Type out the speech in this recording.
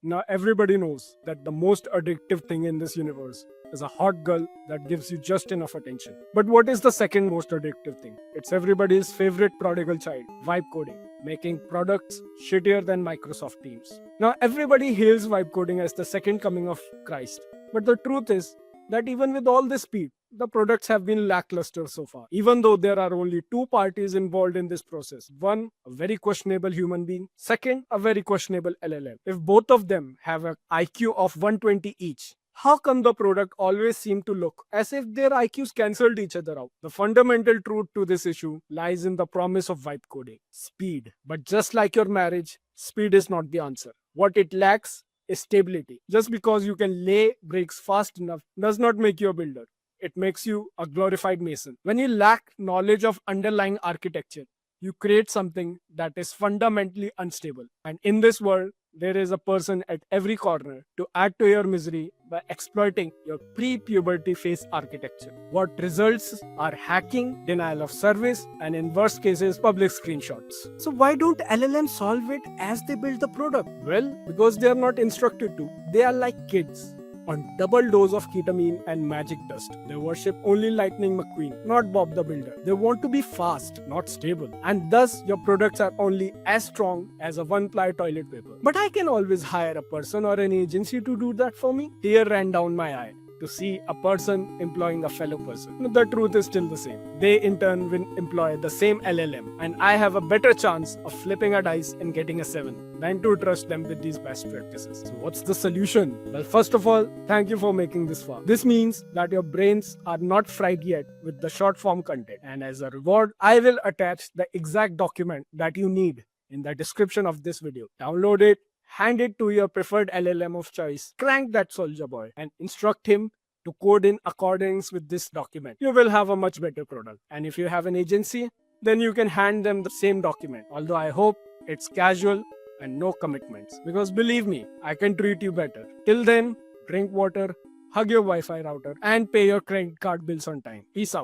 Now, everybody knows that the most addictive thing in this universe is a hot girl that gives you just enough attention. But what is the second most addictive thing? It's everybody's favorite prodigal child, vibe coding, making products shittier than Microsoft Teams. Now, everybody hails vibe coding as the second coming of Christ. But the truth is that even with all this speed, the products have been lackluster so far, even though there are only two parties involved in this process. One, a very questionable human being. Second, a very questionable LLM. If both of them have an IQ of 120 each, how come the product always seem to look as if their IQs cancelled each other out? The fundamental truth to this issue lies in the promise of vibe coding, speed. But just like your marriage, speed is not the answer. What it lacks is stability. Just because you can lay bricks fast enough does not make you a builder. It makes you a glorified mason. When you lack knowledge of underlying architecture, you create something that is fundamentally unstable. And in this world, there is a person at every corner to add to your misery by exploiting your pre-puberty phase architecture. What results are hacking, denial of service, and in worst cases, public screenshots. So why don't LLMs solve it as they build the product? Well, because they are not instructed to. They are like kids on double dose of ketamine and magic dust. They worship only Lightning McQueen, not Bob the Builder. They want to be fast, not stable. And thus, your products are only as strong as a one-ply toilet paper. But I can always hire a person or an agency to do that for me. Tear ran down my eye to see a person employing a fellow person. The truth is still the same. They in turn will employ the same LLM, and I have a better chance of flipping a dice and getting a 7 than to trust them with these best practices. So what's the solution? Well, first of all, thank you for making this far. This means that your brains are not fried yet with the short form content, and as a reward, I will attach the exact document that you need in the description of this video. Download it, hand it to your preferred LLM of choice, crank that soldier boy, and instruct him to code in accordance with this document. You will have a much better product. And if you have an agency, then you can hand them the same document. Although I hope it's casual and no commitments. Because believe me, I can treat you better. Till then, drink water, hug your Wi-Fi router, and pay your credit card bills on time. Peace out.